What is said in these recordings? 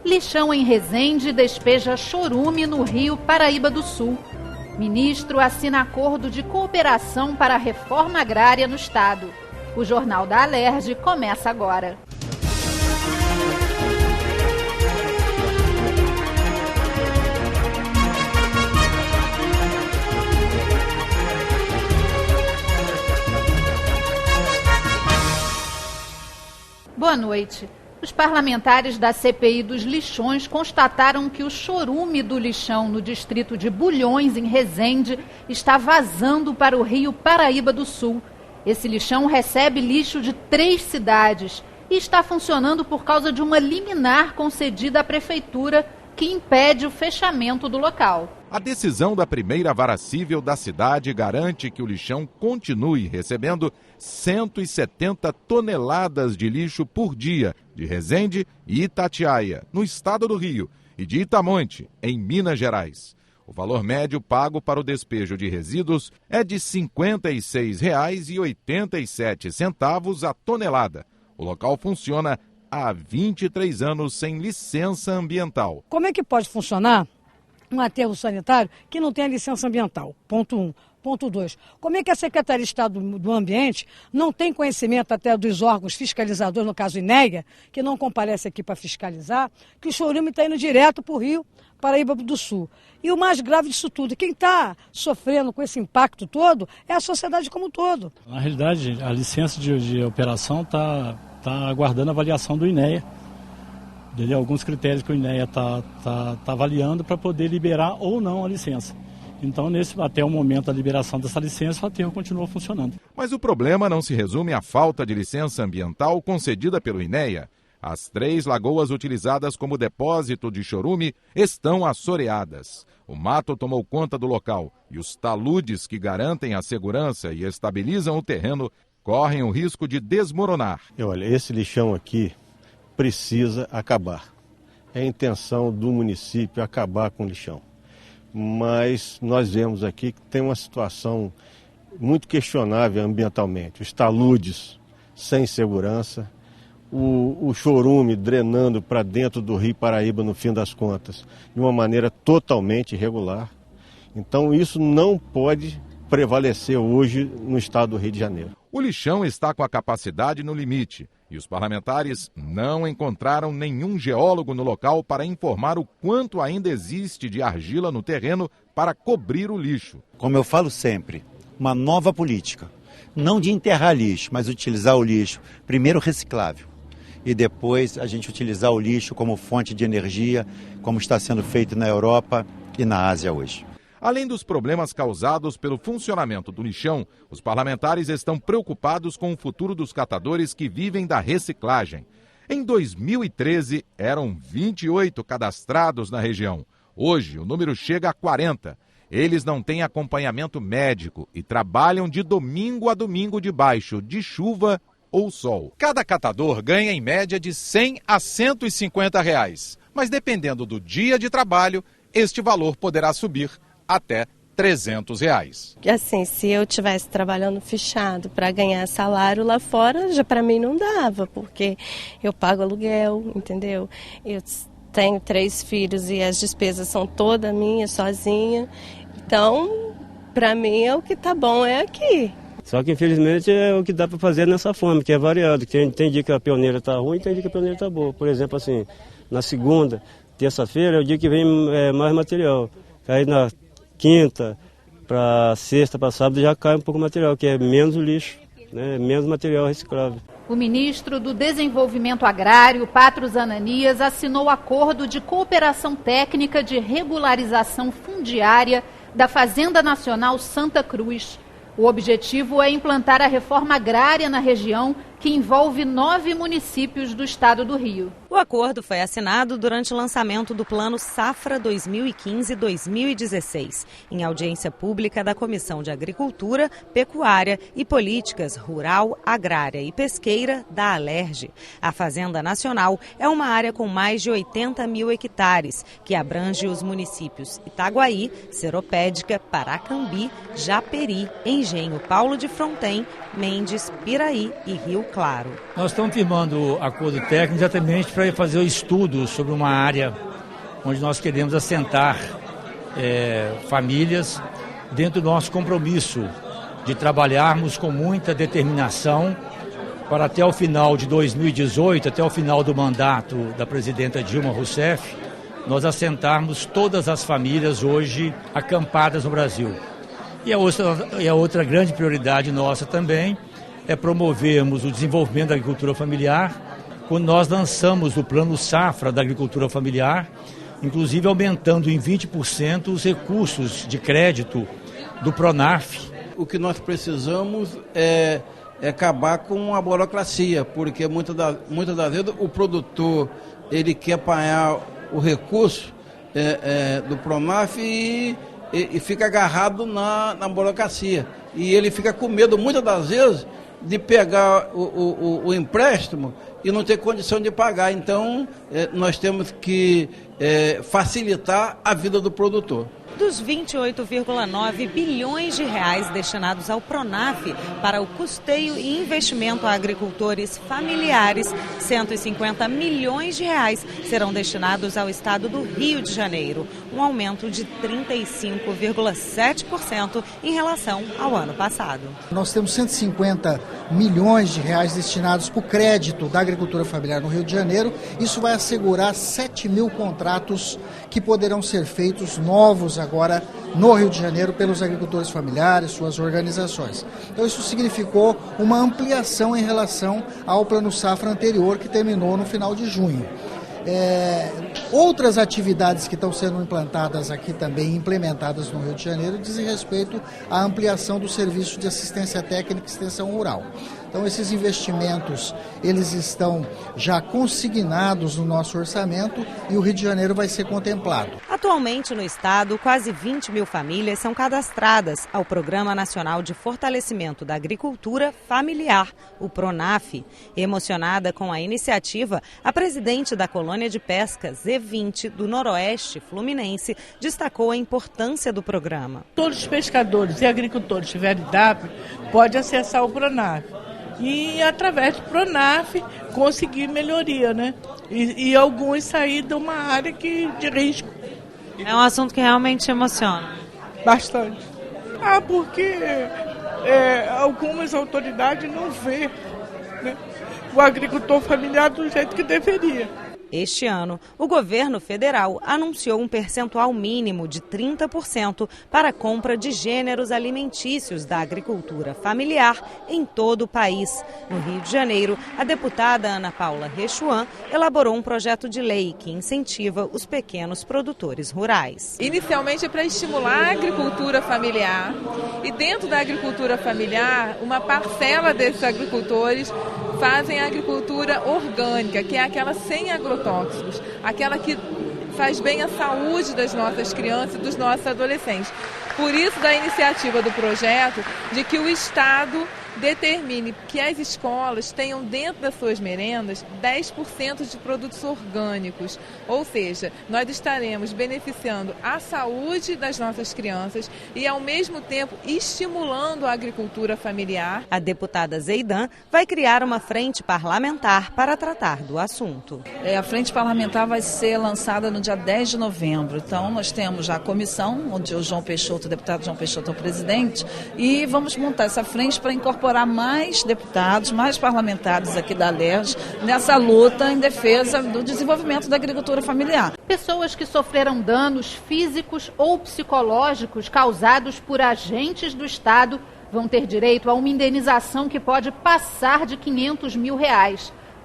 Lixão em Resende despeja chorume no Rio Paraíba do Sul. Ministro assina acordo de cooperação para a reforma agrária no estado. O Jornal da Alerj começa agora. Boa noite. Os parlamentares da CPI dos lixões constataram que o chorume do lixão no distrito de Bulhões, em Resende, está vazando para o Rio Paraíba do Sul. Esse lixão recebe lixo de 3 cidades e está funcionando por causa de uma liminar concedida à prefeitura que impede o fechamento do local. A decisão da primeira vara civil da cidade garante que o lixão continue recebendo 170 toneladas de lixo por dia de Resende e Itatiaia, no estado do Rio, e de Itamonte, em Minas Gerais. O valor médio pago para o despejo de resíduos é de R$ 56,87 a tonelada. O local funciona há 23 anos sem licença ambiental. Como é que pode funcionar um aterro sanitário que não tem a licença ambiental? Ponto 1. Ponto 2. Como é que a Secretaria de Estado do Ambiente não tem conhecimento até dos órgãos fiscalizadores, no caso INEA, que não comparece aqui para fiscalizar, que o chorume está indo direto para o Rio Paraíba do Sul? E o mais grave disso tudo, quem está sofrendo com esse impacto todo é a sociedade como um todo. Na realidade, a licença de operação está aguardando a avaliação do INEA. Alguns critérios que o INEA está avaliando para poder liberar ou não a licença. Então, até o momento da liberação dessa licença, o aterro continua funcionando. Mas o problema não se resume à falta de licença ambiental concedida pelo INEA. As 3 lagoas utilizadas como depósito de chorume estão assoreadas. O mato tomou conta do local e os taludes que garantem a segurança e estabilizam o terreno correm o risco de desmoronar. Olha, esse lixão aqui precisa acabar. É a intenção do município acabar com o lixão. Mas nós vemos aqui que tem uma situação muito questionável ambientalmente. Os taludes sem segurança, o chorume drenando para dentro do Rio Paraíba, no fim das contas, de uma maneira totalmente irregular. Então isso não pode prevalecer hoje no estado do Rio de Janeiro. O lixão está com a capacidade no limite e os parlamentares não encontraram nenhum geólogo no local para informar o quanto ainda existe de argila no terreno para cobrir o lixo. Como eu falo sempre, uma nova política, não de enterrar lixo, mas utilizar o lixo, primeiro reciclável, e depois a gente utilizar o lixo como fonte de energia, como está sendo feito na Europa e na Ásia hoje. Além dos problemas causados pelo funcionamento do lixão, os parlamentares estão preocupados com o futuro dos catadores que vivem da reciclagem. Em 2013, eram 28 cadastrados na região. Hoje, o número chega a 40. Eles não têm acompanhamento médico e trabalham de domingo a domingo debaixo de chuva ou sol. Cada catador ganha em média de R$ 100 a R$ 150 reais. Mas dependendo do dia de trabalho, este valor poderá subir até R$ 300 reais. Assim, se eu estivesse trabalhando fechado para ganhar salário lá fora, já para mim não dava, porque eu pago aluguel, entendeu? Eu tenho 3 filhos e as despesas são todas minhas, sozinha. Então, para mim, o que tá bom é aqui. Só que, infelizmente, é o que dá para fazer nessa forma, que é variado. Tem dia que a pioneira está ruim, tem dia que a pioneira está boa. Por exemplo, assim, na segunda, terça-feira é o dia que vem mais material. Aí na quinta, para sexta, para sábado, já cai um pouco de material, que é menos lixo, né? Menos material reciclável. O ministro do Desenvolvimento Agrário, Patros Ananias, assinou acordo de cooperação técnica de regularização fundiária da Fazenda Nacional Santa Cruz. O objetivo é implantar a reforma agrária na região, que envolve 9 municípios do estado do Rio. O acordo foi assinado durante o lançamento do Plano Safra 2015-2016, em audiência pública da Comissão de Agricultura, Pecuária e Políticas Rural, Agrária e Pesqueira da Alerj. A Fazenda Nacional é uma área com mais de 80 mil hectares, que abrange os municípios Itaguaí, Seropédica, Paracambi, Japeri, Engenho Paulo de Fronten, Mendes, Piraí e Rio claro. Nós estamos firmando acordo técnico exatamente para fazer o estudo sobre uma área onde nós queremos assentar famílias dentro do nosso compromisso de trabalharmos com muita determinação para até o final de 2018, até o final do mandato da presidenta Dilma Rousseff, nós assentarmos todas as famílias hoje acampadas no Brasil. E a outra grande prioridade nossa também é promovermos o desenvolvimento da agricultura familiar, quando nós lançamos o Plano Safra da Agricultura Familiar, inclusive aumentando em 20% os recursos de crédito do Pronaf. O que nós precisamos é acabar com a burocracia, porque muitas das vezes o produtor ele quer apanhar o recurso do Pronaf e fica agarrado na burocracia. E ele fica com medo, muitas das vezes, de pegar o empréstimo e não ter condição de pagar. Então, nós temos que facilitar a vida do produtor. Dos 28,9 bilhões de reais destinados ao Pronaf para o custeio e investimento a agricultores familiares, 150 milhões de reais serão destinados ao estado do Rio de Janeiro, um aumento de 35,7% em relação ao ano passado. Nós temos 150 milhões de reais destinados para o crédito da agricultura familiar no Rio de Janeiro. Isso vai assegurar 7 mil contratos que poderão ser feitos novos agora no Rio de Janeiro pelos agricultores familiares, suas organizações. Então isso significou uma ampliação em relação ao Plano Safra anterior, que terminou no final de junho. Outras atividades que estão sendo implantadas aqui também, implementadas no Rio de Janeiro, dizem respeito à ampliação do serviço de assistência técnica e extensão rural. Então esses investimentos, eles estão já consignados no nosso orçamento e o Rio de Janeiro vai ser contemplado. Atualmente no estado, quase 20 mil famílias são cadastradas ao Programa Nacional de Fortalecimento da Agricultura Familiar, o PRONAF. Emocionada com a iniciativa, a presidente da Colônia de Pesca Z20 do Noroeste Fluminense destacou a importância do programa. Todos os pescadores e agricultores que tiverem DAP podem acessar o PRONAF. E, através do Pronaf, conseguir melhoria, né? E alguns sair de uma área de risco. É um assunto que realmente emociona. Bastante. Porque algumas autoridades não vê, né, o agricultor familiar do jeito que deveria. Este ano, o governo federal anunciou um percentual mínimo de 30% para a compra de gêneros alimentícios da agricultura familiar em todo o país. No Rio de Janeiro, a deputada Ana Paula Rechuan elaborou um projeto de lei que incentiva os pequenos produtores rurais. Inicialmente é para estimular a agricultura familiar e dentro da agricultura familiar, uma parcela desses agricultores fazem a agricultura orgânica, que é aquela sem agrotóxicos, aquela que faz bem à saúde das nossas crianças e dos nossos adolescentes. Por isso, da iniciativa do projeto de que o Estado determine que as escolas tenham dentro das suas merendas 10% de produtos orgânicos. Ou seja, nós estaremos beneficiando a saúde das nossas crianças e, ao mesmo tempo, estimulando a agricultura familiar. A deputada Zeidan vai criar uma frente parlamentar para tratar do assunto. A frente parlamentar vai ser lançada no dia 10 de novembro. Então, nós temos já a comissão, onde o João Peixoto, o deputado João Peixoto é o presidente, e vamos montar essa frente para incorporar mais deputados, mais parlamentares aqui da ALERJ nessa luta em defesa do desenvolvimento da agricultura familiar. Pessoas que sofreram danos físicos ou psicológicos causados por agentes do Estado vão ter direito a uma indenização que pode passar de R$500 mil.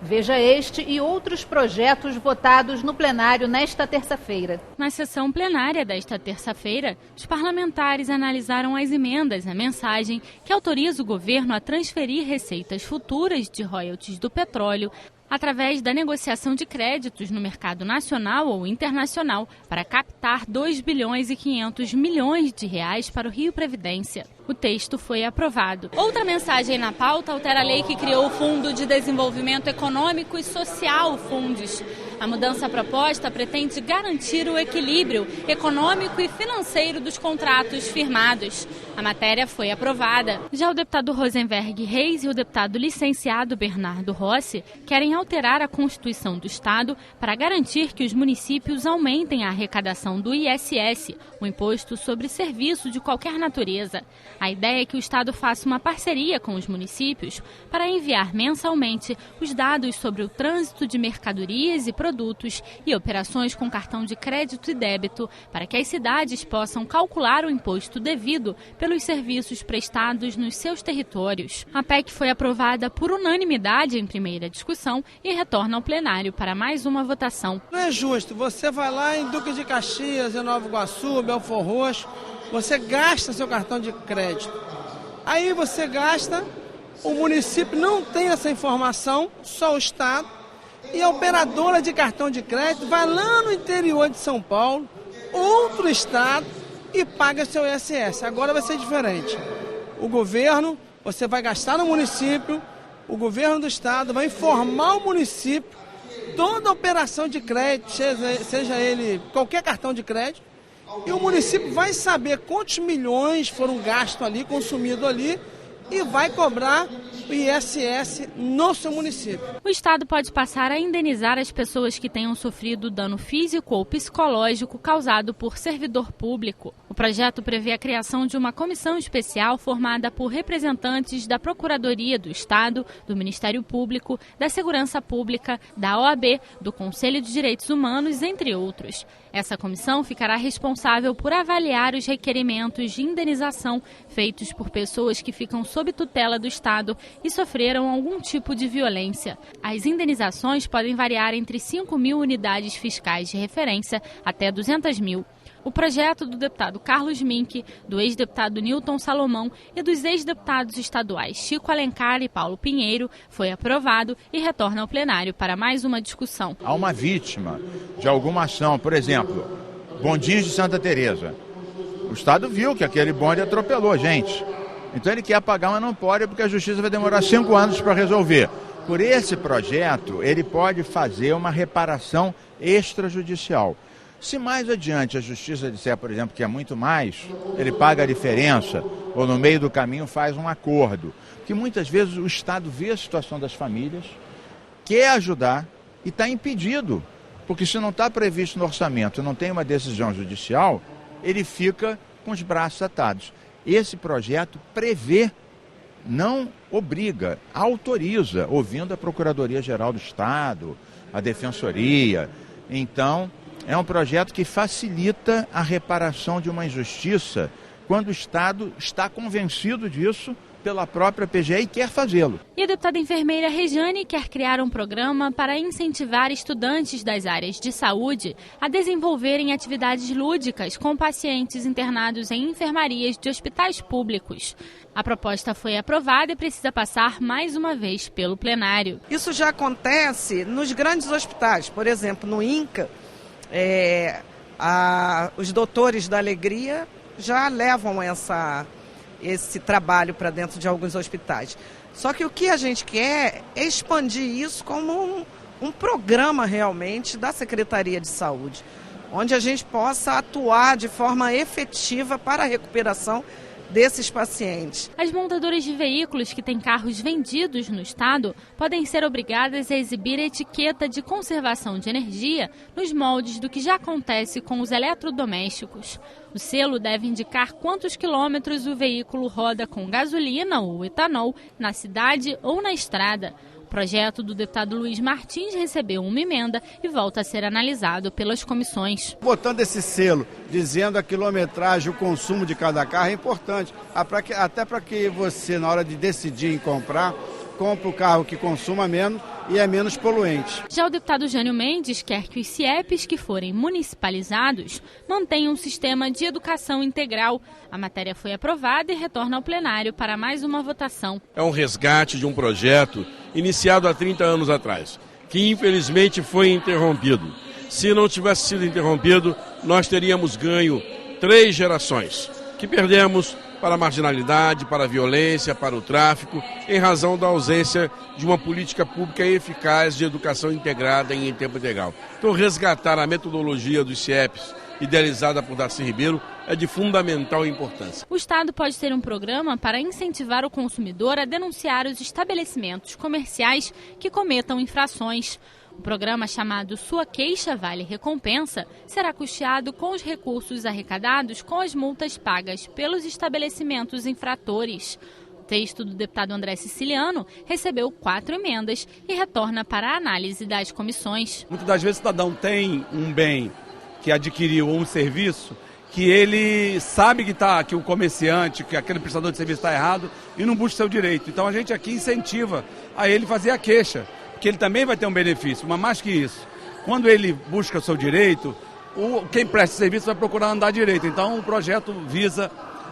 Veja este e outros projetos votados no plenário nesta terça-feira. Na sessão plenária desta terça-feira, os parlamentares analisaram as emendas à mensagem que autoriza o governo a transferir receitas futuras de royalties do petróleo através da negociação de créditos no mercado nacional ou internacional para captar R$2 bilhões e 500 milhões para o Rio Previdência. O texto foi aprovado. Outra mensagem na pauta altera a lei que criou o Fundo de Desenvolvimento Econômico e Social, Fundes. A mudança proposta pretende garantir o equilíbrio econômico e financeiro dos contratos firmados. A matéria foi aprovada. Já o deputado Rosenberg Reis e o deputado licenciado Bernardo Rossi querem alterar a Constituição do Estado para garantir que os municípios aumentem a arrecadação do ISS, o Imposto sobre Serviço de qualquer natureza. A ideia é que o Estado faça uma parceria com os municípios para enviar mensalmente os dados sobre o trânsito de mercadorias e produtos e operações com cartão de crédito e débito, para que as cidades possam calcular o imposto devido pelos serviços prestados nos seus territórios. A PEC foi aprovada por unanimidade em primeira discussão e retorna ao plenário para mais uma votação. Não é justo, você vai lá em Duque de Caxias, em Nova Iguaçu, Belfor Roxo, você gasta seu cartão de crédito. Aí você gasta, o município não tem essa informação, só o Estado, e a operadora de cartão de crédito vai lá no interior de São Paulo, outro estado, e paga seu ISS. Agora vai ser diferente. O governo, você vai gastar no município, o governo do estado vai informar o município toda a operação de crédito, seja ele qualquer cartão de crédito, e o município vai saber quantos milhões foram gastos ali, consumidos ali, e vai cobrar o ISS no seu município. O Estado pode passar a indenizar as pessoas que tenham sofrido dano físico ou psicológico causado por servidor público. O projeto prevê a criação de uma comissão especial formada por representantes da Procuradoria do Estado, do Ministério Público, da Segurança Pública, da OAB, do Conselho de Direitos Humanos, entre outros. Essa comissão ficará responsável por avaliar os requerimentos de indenização feitos por pessoas que ficam sob tutela do Estado e sofreram algum tipo de violência. As indenizações podem variar entre 5.000 unidades fiscais de referência até 200.000. O projeto do deputado Carlos Mink, do ex-deputado Nilton Salomão e dos ex-deputados estaduais Chico Alencar e Paulo Pinheiro foi aprovado e retorna ao plenário para mais uma discussão. Há uma vítima de alguma ação, por exemplo, bondinhos de Santa Teresa. O Estado viu que aquele bonde atropelou gente. Então ele quer pagar, mas não pode, porque a Justiça vai demorar 5 anos para resolver. Por esse projeto, ele pode fazer uma reparação extrajudicial. Se mais adiante a Justiça disser, por exemplo, que é muito mais, ele paga a diferença, ou no meio do caminho faz um acordo. Porque muitas vezes o Estado vê a situação das famílias, quer ajudar e está impedido. Porque se não está previsto no orçamento, não tem uma decisão judicial, ele fica com os braços atados. Esse projeto prevê, não obriga, autoriza, ouvindo a Procuradoria-Geral do Estado, a Defensoria. Então, é um projeto que facilita a reparação de uma injustiça quando o Estado está convencido disso pela própria PGE e quer fazê-lo. E a deputada enfermeira Rejane quer criar um programa para incentivar estudantes das áreas de saúde a desenvolverem atividades lúdicas com pacientes internados em enfermarias de hospitais públicos. A proposta foi aprovada e precisa passar mais uma vez pelo plenário. Isso já acontece nos grandes hospitais, por exemplo, no INCA, os doutores da alegria já levam esse trabalho para dentro de alguns hospitais. Só que o que a gente quer é expandir isso como um programa realmente da Secretaria de Saúde, onde a gente possa atuar de forma efetiva para a recuperação desses pacientes. As montadoras de veículos que têm carros vendidos no estado podem ser obrigadas a exibir etiqueta de conservação de energia nos moldes do que já acontece com os eletrodomésticos. O selo deve indicar quantos quilômetros o veículo roda com gasolina ou etanol na cidade ou na estrada. O projeto do deputado Luiz Martins recebeu uma emenda e volta a ser analisado pelas comissões. Botando esse selo, dizendo a quilometragem, o consumo de cada carro é importante, até para que você, na hora de decidir em comprar, compre o carro que consuma menos e é menos poluente. Já o deputado Jânio Mendes quer que os CIEPs que forem municipalizados mantenham um sistema de educação integral. A matéria foi aprovada e retorna ao plenário para mais uma votação. É um resgate de um projeto iniciado há 30 anos atrás, que infelizmente foi interrompido. Se não tivesse sido interrompido, nós teríamos ganho 3 gerações, que perdemos para a marginalidade, para a violência, para o tráfico, em razão da ausência de uma política pública eficaz de educação integrada em tempo integral. Então, resgatar a metodologia dos CIEPs, idealizada por Darcy Ribeiro, é de fundamental importância. O Estado pode ter um programa para incentivar o consumidor a denunciar os estabelecimentos comerciais que cometam infrações. O programa, chamado Sua Queixa Vale Recompensa, será custeado com os recursos arrecadados com as multas pagas pelos estabelecimentos infratores. O texto do deputado André Siciliano recebeu 4 emendas e retorna para a análise das comissões. Muitas das vezes o cidadão tem um bem que adquiriu ou um serviço que ele sabe que o comerciante, que aquele prestador de serviço está errado e não busca seu direito. Então a gente aqui incentiva a ele fazer a queixa, que ele também vai ter um benefício, mas mais que isso, quando ele busca o seu direito, quem presta serviço vai procurar andar direito. Então o projeto visa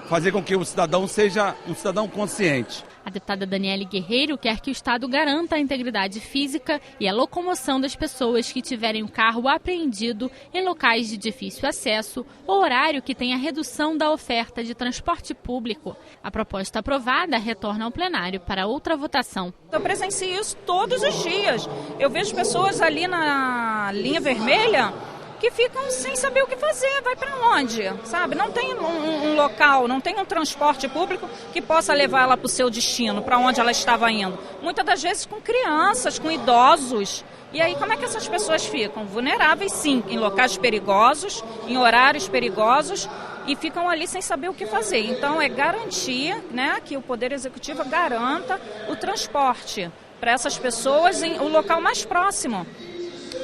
fazer com que o cidadão seja um cidadão consciente. A deputada Daniele Guerreiro quer que o Estado garanta a integridade física e a locomoção das pessoas que tiverem o carro apreendido em locais de difícil acesso ou horário que tenha redução da oferta de transporte público. A proposta aprovada retorna ao plenário para outra votação. Eu presencio isso todos os dias. Eu vejo pessoas ali na linha vermelha que ficam sem saber o que fazer, vai para onde, sabe? Não tem um local, não tem um transporte público que possa levar ela para o seu destino, para onde ela estava indo. Muitas das vezes com crianças, com idosos. E aí como é que essas pessoas ficam? Vulneráveis, sim, em locais perigosos, em horários perigosos, e ficam ali sem saber o que fazer. Então é garantia, né, que o Poder Executivo garanta o transporte para essas pessoas em o local mais próximo,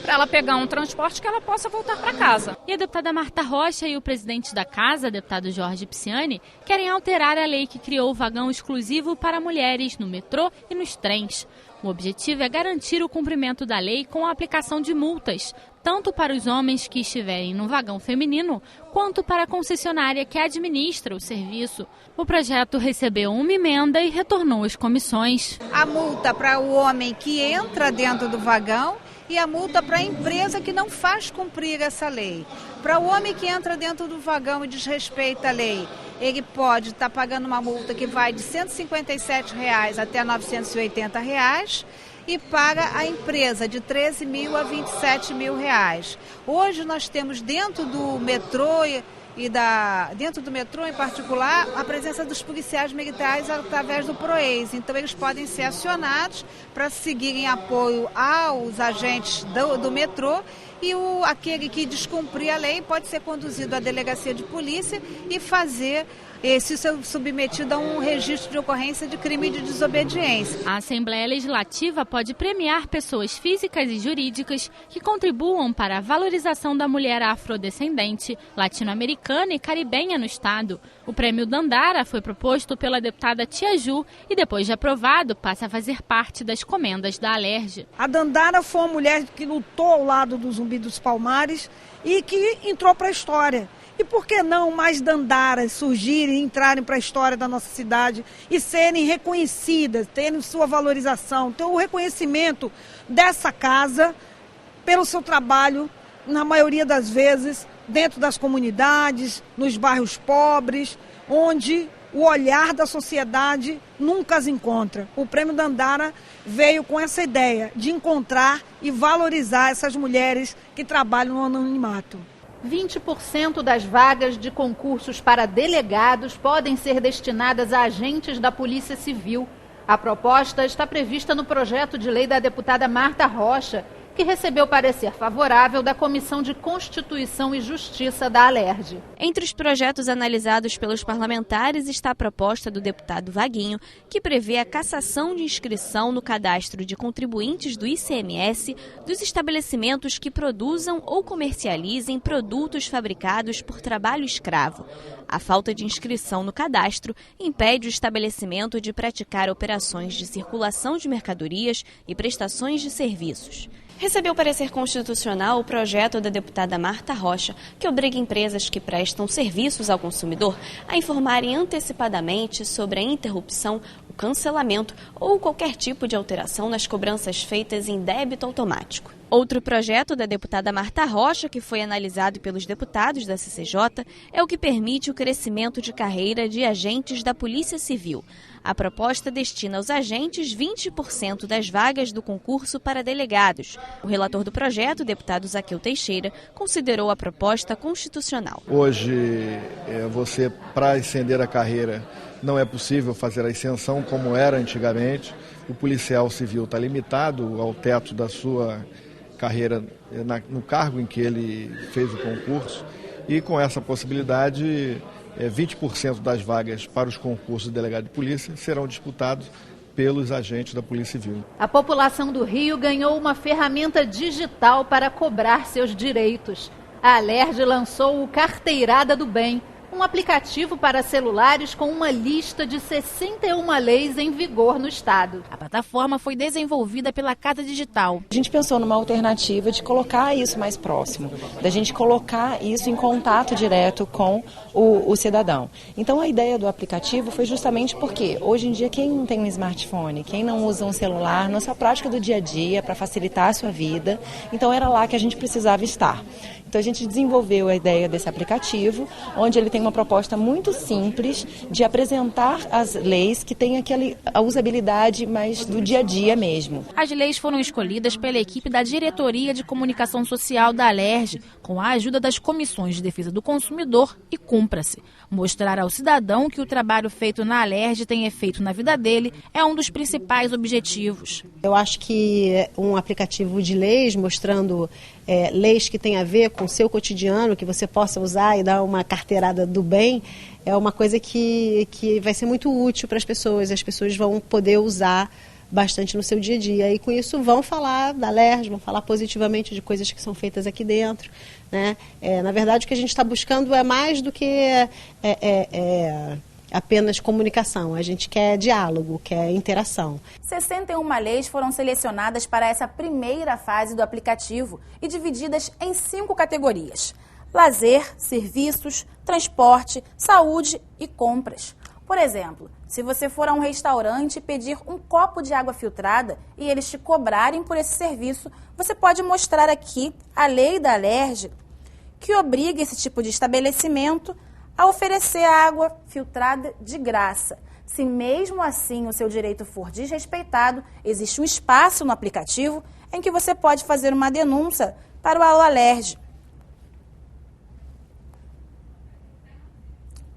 para ela pegar um transporte que ela possa voltar para casa. E a deputada Marta Rocha e o presidente da casa, deputado Jorge Pisciani, querem alterar a lei que criou o vagão exclusivo para mulheres no metrô e nos trens. O objetivo é garantir o cumprimento da lei com a aplicação de multas, tanto para os homens que estiverem no vagão feminino, quanto para a concessionária que administra o serviço. O projeto recebeu uma emenda e retornou às comissões. A multa para o homem que entra dentro do vagão e a multa para a empresa que não faz cumprir essa lei. Para o homem que entra dentro do vagão e desrespeita a lei, ele pode estar pagando uma multa que vai de R$ 157 até R$ 980 e paga a empresa de R$ 13.000 a R$ 27.000. Hoje nós temos dentro do metrô dentro do metrô em particular, a presença dos policiais militares através do PROEIS. Então eles podem ser acionados para seguirem apoio aos agentes do metrô e aquele que descumprir a lei pode ser conduzido à delegacia de polícia e ser submetido a um registro de ocorrência de crime de desobediência. A Assembleia Legislativa pode premiar pessoas físicas e jurídicas que contribuam para a valorização da mulher afrodescendente, latino-americana e caribenha no Estado. O prêmio Dandara foi proposto pela deputada Tia Ju e, depois de aprovado, passa a fazer parte das comendas da Alerj. A Dandara foi uma mulher que lutou ao lado do Zumbi dos Palmares e que entrou para a história. E por que não mais Dandaras surgirem, entrarem para a história da nossa cidade e serem reconhecidas, terem sua valorização, ter o reconhecimento dessa casa pelo seu trabalho, na maioria das vezes, dentro das comunidades, nos bairros pobres, onde o olhar da sociedade nunca as encontra. O Prêmio Dandara veio com essa ideia de encontrar e valorizar essas mulheres que trabalham no anonimato. 20% das vagas de concursos para delegados podem ser destinadas a agentes da Polícia Civil. A proposta está prevista no projeto de lei da deputada Marta Rocha, que recebeu parecer favorável da Comissão de Constituição e Justiça da Alerj. Entre os projetos analisados pelos parlamentares está a proposta do deputado Vaguinho, que prevê a cassação de inscrição no cadastro de contribuintes do ICMS dos estabelecimentos que produzam ou comercializem produtos fabricados por trabalho escravo. A falta de inscrição no cadastro impede o estabelecimento de praticar operações de circulação de mercadorias e prestações de serviços. Recebeu parecer constitucional o projeto da deputada Marta Rocha, que obriga empresas que prestam serviços ao consumidor a informarem antecipadamente sobre a interrupção, o cancelamento ou qualquer tipo de alteração nas cobranças feitas em débito automático. Outro projeto da deputada Marta Rocha, que foi analisado pelos deputados da CCJ, é o que permite o crescimento de carreira de agentes da Polícia Civil. A proposta destina aos agentes 20% das vagas do concurso para delegados. O relator do projeto, o deputado Zaqueu Teixeira, considerou a proposta constitucional. Hoje, você, para ascender a carreira, não é possível fazer a ascensão como era antigamente. O policial civil está limitado ao teto da sua carreira no cargo em que ele fez o concurso, e com essa possibilidade 20% das vagas para os concursos de delegado de polícia serão disputados pelos agentes da Polícia Civil. A população do Rio ganhou uma ferramenta digital para cobrar seus direitos. A Alerj lançou o Carteirada do Bem, um aplicativo para celulares com uma lista de 61 leis em vigor no estado. A plataforma foi desenvolvida pela Casa Digital. A gente pensou numa alternativa de colocar isso mais próximo, da gente colocar isso em contato direto com o cidadão. Então a ideia do aplicativo foi justamente porque hoje em dia quem não tem um smartphone, quem não usa um celular, nossa prática do dia a dia para facilitar a sua vida, então era lá que a gente precisava estar. Então a gente desenvolveu a ideia desse aplicativo, onde ele tem uma proposta muito simples de apresentar as leis que têm a usabilidade mais do dia a dia mesmo. As leis foram escolhidas pela equipe da Diretoria de Comunicação Social da Alerj, com a ajuda das Comissões de Defesa do Consumidor e Cumpra-se. Mostrar ao cidadão que o trabalho feito na Alerj tem efeito na vida dele é um dos principais objetivos. Eu acho que um aplicativo de leis mostrando leis que têm a ver com o seu cotidiano, que você possa usar e dar uma carteirada do bem, é uma coisa que vai ser muito útil para as pessoas. As pessoas vão poder usar bastante no seu dia a dia. E com isso vão falar da Alerj, vão falar positivamente de coisas que são feitas aqui dentro, né? Na verdade, o que a gente está buscando é mais do que apenas comunicação. A gente quer diálogo, quer interação. 61 leis foram selecionadas para essa primeira fase do aplicativo e divididas em 5 categorias: lazer, serviços, transporte, saúde e compras. Por exemplo, se você for a um restaurante e pedir um copo de água filtrada e eles te cobrarem por esse serviço, você pode mostrar aqui a lei da Alerj que obriga esse tipo de estabelecimento a oferecer água filtrada de graça. Se mesmo assim o seu direito for desrespeitado, existe um espaço no aplicativo em que você pode fazer uma denúncia para o Alerj.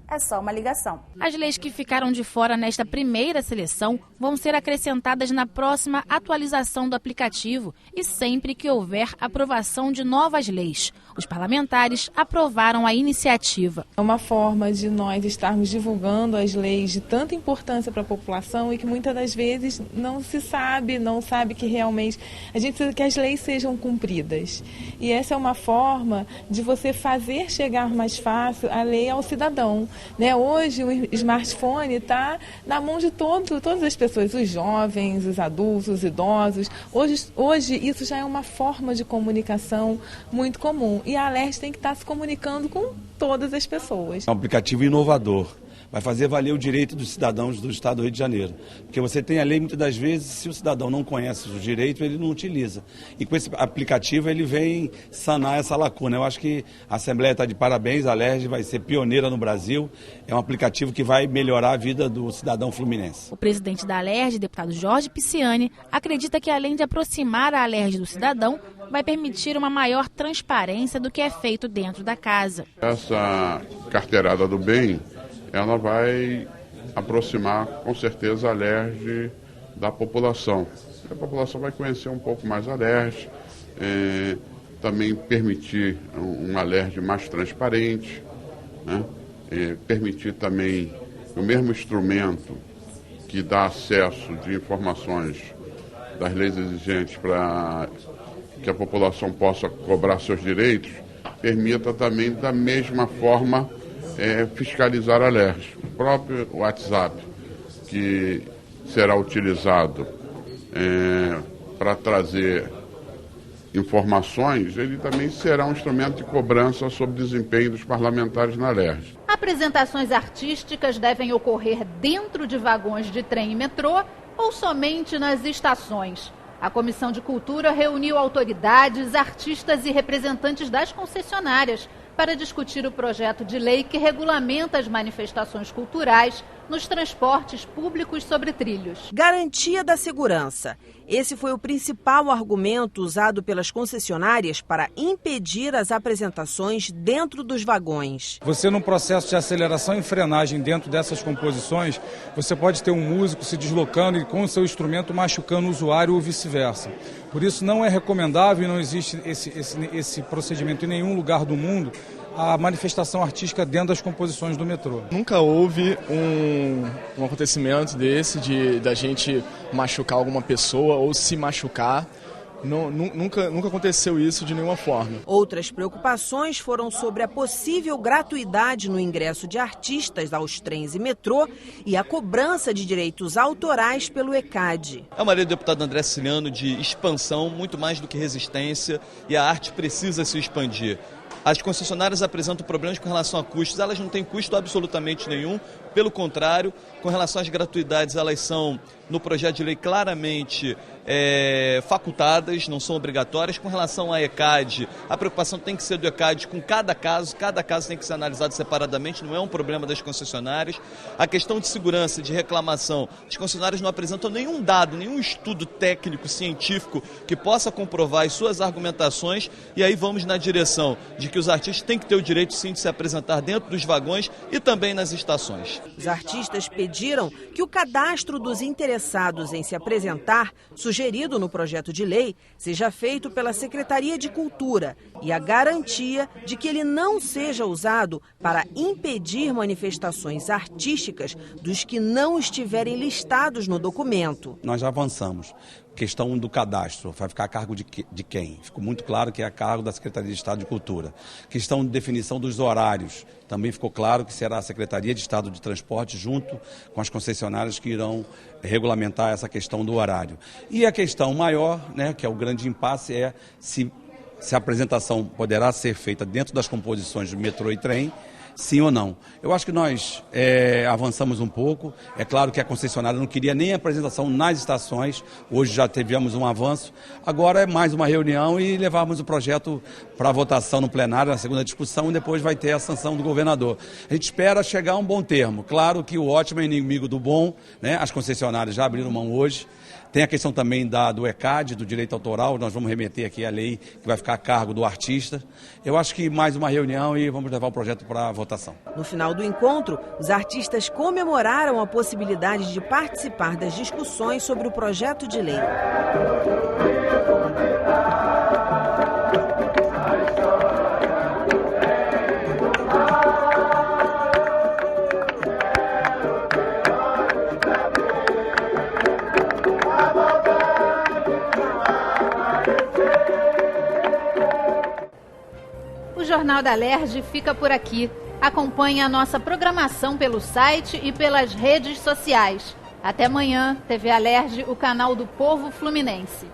É só uma ligação. As leis que ficaram de fora nesta primeira seleção vão ser acrescentadas na próxima atualização do aplicativo e sempre que houver aprovação de novas leis. Os parlamentares aprovaram a iniciativa. É uma forma de nós estarmos divulgando as leis de tanta importância para a população e que muitas das vezes não sabe que realmente a gente precisa que as leis sejam cumpridas. E essa é uma forma de você fazer chegar mais fácil a lei ao cidadão. Hoje o smartphone está na mão de todas as pessoas, os jovens, os adultos, os idosos. Hoje isso já é uma forma de comunicação muito comum e a Alerj tem que estar se comunicando com todas as pessoas. É um aplicativo inovador. Vai fazer valer o direito dos cidadãos do estado do Rio de Janeiro. Porque você tem a lei, muitas das vezes, se o cidadão não conhece os direitos, ele não utiliza. E com esse aplicativo ele vem sanar essa lacuna. Eu acho que a Assembleia está de parabéns, a Alerj vai ser pioneira no Brasil. É um aplicativo que vai melhorar a vida do cidadão fluminense. O presidente da Alerj, deputado Jorge Pisciani, acredita que além de aproximar a Alerj do cidadão, vai permitir uma maior transparência do que é feito dentro da casa. Essa carteirada do bem, ela vai aproximar, com certeza, a Alerj da população. A população vai conhecer um pouco mais a Alerj, também permitir um Alerj mais transparente, né? Permitir também o mesmo instrumento que dá acesso de informações das leis exigentes para que a população possa cobrar seus direitos, permita também da mesma forma fiscalizar a Alerj. O próprio WhatsApp, que será utilizado para trazer informações, ele também será um instrumento de cobrança sobre o desempenho dos parlamentares na Alerj. Apresentações artísticas devem ocorrer dentro de vagões de trem e metrô ou somente nas estações. A Comissão de Cultura reuniu autoridades, artistas e representantes das concessionárias para discutir o projeto de lei que regulamenta as manifestações culturais nos transportes públicos sobre trilhos. Garantia da segurança. Esse foi o principal argumento usado pelas concessionárias para impedir as apresentações dentro dos vagões. Você, num processo de aceleração e frenagem dentro dessas composições, você pode ter um músico se deslocando e com o seu instrumento machucando o usuário ou vice-versa. Por isso não é recomendável e não existe esse procedimento em nenhum lugar do mundo, a manifestação artística dentro das composições do metrô. Nunca houve um acontecimento desse da gente machucar alguma pessoa ou se machucar. Nunca aconteceu isso de nenhuma forma. Outras preocupações foram sobre a possível gratuidade no ingresso de artistas aos trens e metrô e a cobrança de direitos autorais pelo ECAD. É uma lei do deputado André Siciliano de expansão, muito mais do que resistência, e a arte precisa se expandir. As concessionárias apresentam problemas com relação a custos, elas não têm custo absolutamente nenhum, pelo contrário, com relação às gratuidades, elas são, no projeto de lei, claramente facultadas, não são obrigatórias. Com relação à ECAD, a preocupação tem que ser do ECAD com cada caso tem que ser analisado separadamente, não é um problema das concessionárias. A questão de segurança, de reclamação, as concessionárias não apresentam nenhum dado, nenhum estudo técnico, científico que possa comprovar as suas argumentações, e aí vamos na direção de que os artistas têm que ter o direito sim de se apresentar dentro dos vagões e também nas estações. Os artistas pediram que o cadastro dos interessados em se apresentar, sugerido no projeto de lei, seja feito pela Secretaria de Cultura e a garantia de que ele não seja usado para impedir manifestações artísticas dos que não estiverem listados no documento. Nós já avançamos. Questão do cadastro, vai ficar a cargo de quem? Ficou muito claro que é a cargo da Secretaria de Estado de Cultura. Questão de definição dos horários, também ficou claro que será a Secretaria de Estado de Transporte junto com as concessionárias que irão regulamentar essa questão do horário. E a questão maior, que é o grande impasse, é se a apresentação poderá ser feita dentro das composições de metrô e trem, sim ou não. Eu acho que nós avançamos um pouco. É claro que a concessionária não queria nem a apresentação nas estações. Hoje já tivemos um avanço. Agora é mais uma reunião e levarmos o projeto para votação no plenário, na segunda discussão, e depois vai ter a sanção do governador. A gente espera chegar a um bom termo. Claro que o ótimo é inimigo do bom, As concessionárias já abriram mão hoje. Tem a questão também do ECAD, do direito autoral. Nós vamos remeter aqui a lei que vai ficar a cargo do artista. Eu acho que mais uma reunião e vamos levar o projeto para a votação. No final do encontro, os artistas comemoraram a possibilidade de participar das discussões sobre o projeto de lei. O Jornal da Alerj fica por aqui. Acompanhe a nossa programação pelo site e pelas redes sociais. Até amanhã, TV Alerj, o canal do povo fluminense.